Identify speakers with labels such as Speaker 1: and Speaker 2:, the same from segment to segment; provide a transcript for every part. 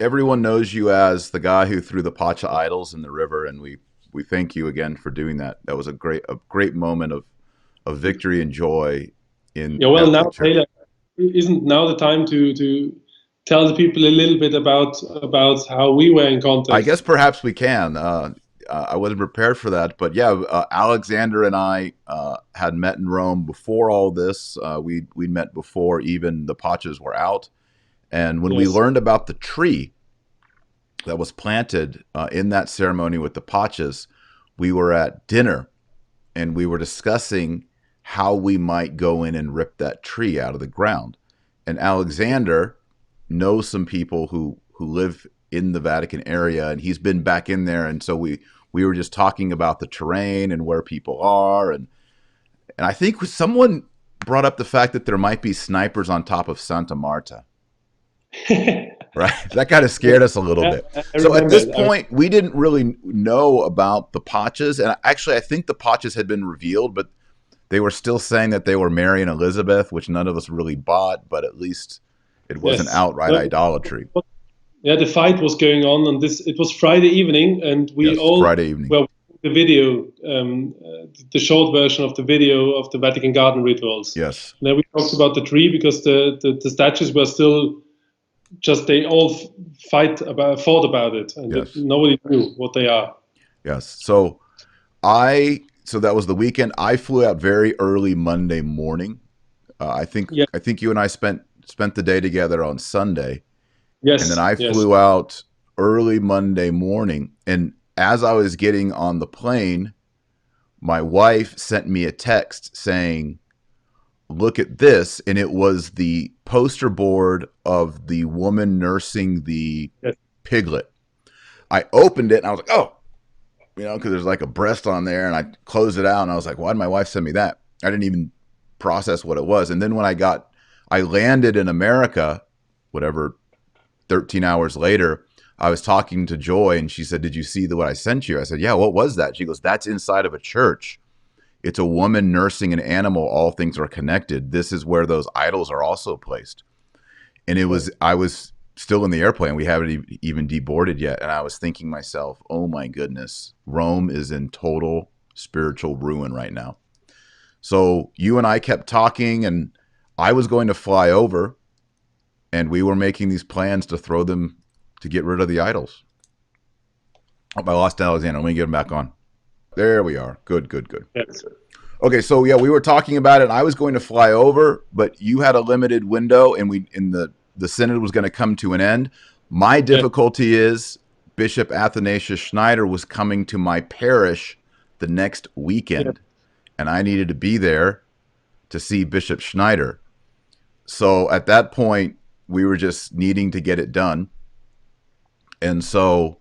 Speaker 1: everyone knows you as the guy who threw the Pacha idols in the river, and we thank you again for doing that. That was a great moment of victory and joy in
Speaker 2: Yeah,
Speaker 1: the
Speaker 2: well, now
Speaker 1: Catholic Church.
Speaker 2: Taylor, isn't now the time to tell the people a little bit about how we were in
Speaker 1: I
Speaker 2: contact?
Speaker 1: guess perhaps we can. I wasn't prepared for that, but yeah, Alexander and I had met in Rome before all this. We met before even the Pachas were out, and when we
Speaker 2: Yes.
Speaker 1: learned about the tree that was planted in that ceremony with the Pachas, we were at dinner and we were discussing how we might go in and rip that tree out of the ground. And Alexander knows some people who live in the Vatican area, and he's been back in there, and so we were just talking about the terrain and where people are, and I think someone brought up the fact that there might be snipers on top of Santa Marta. Right. That kind of scared us a little
Speaker 2: Yeah,
Speaker 1: bit.
Speaker 2: I
Speaker 1: So at
Speaker 2: remember
Speaker 1: this
Speaker 2: it.
Speaker 1: point, we didn't really know about the Pachas. And actually, I think the Pachas had been revealed, but they were still saying that they were Mary and Elizabeth, which none of us really bought, but at least it wasn't
Speaker 2: Yes.
Speaker 1: outright idolatry.
Speaker 2: Yeah, the fight was going on, and this it was Friday evening, and we
Speaker 1: Yes,
Speaker 2: all
Speaker 1: Friday evening.
Speaker 2: were watching the video, the short version of the video of the Vatican garden rituals.
Speaker 1: Yes.
Speaker 2: And then we talked about the tree because the statues were still just they all fought about it, and
Speaker 1: Yes.
Speaker 2: nobody knew what they are.
Speaker 1: Yes. So that was the weekend. I flew out very early Monday morning. I think
Speaker 2: Yeah.
Speaker 1: I think you and I spent the day together on Sunday. And then
Speaker 2: Yes.
Speaker 1: I
Speaker 2: Yes.
Speaker 1: flew out early Monday morning. And as I was getting on the plane, my wife sent me a text saying, "Look at this." And it was the poster board of the woman nursing the
Speaker 2: Yes.
Speaker 1: piglet. I opened it and I was like, oh, because there's like a breast on there. And I closed it out and I was like, why did my wife send me that? I didn't even process what it was. And then when I landed in America, whatever, 13 hours later, I was talking to Joy and she said, "Did you see what I sent you?" I said, "Yeah, what was that?" She goes, "That's inside of a church. It's a woman nursing an animal. All things are connected. This is where those idols are also placed." And I was still in the airplane. We haven't even deboarded yet. And I was thinking myself, oh my goodness, Rome is in total spiritual ruin right now. So you and I kept talking, and I was going to fly over, and we were making these plans to get rid of the idols. Oh, I lost Alexander. Let me get him back on. There we are. Good, good, good.
Speaker 2: Yes.
Speaker 1: Okay, so yeah, we were talking about it. And I was going to fly over, but you had a limited window, and the synod was going to come to an end. My
Speaker 2: Yes.
Speaker 1: difficulty is Bishop Athanasius Schneider was coming to my parish the next weekend, and I needed to be there to see Bishop Schneider. So at that point, we were just needing to get it done. And so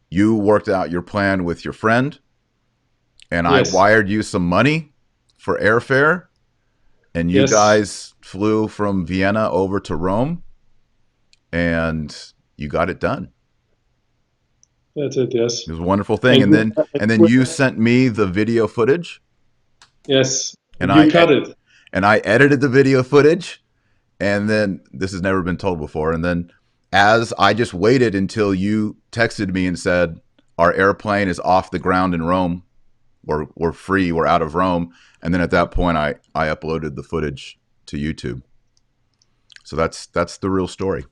Speaker 1: you worked out your plan with your friend, and I
Speaker 2: Yes.
Speaker 1: wired you some money for airfare, and you
Speaker 2: Yes.
Speaker 1: guys flew from Vienna over to Rome, and you got it done.
Speaker 2: That's it. Yes.
Speaker 1: It was a wonderful thing. And then you sent me the video footage,
Speaker 2: Yes.
Speaker 1: and
Speaker 2: You cut it.
Speaker 1: I edited the video footage, and then this has never been told before. And then as I just waited until you texted me and said our airplane is off the ground in Rome, we're free, we're out of Rome, and then at that point I uploaded the footage to YouTube. So that's the real story.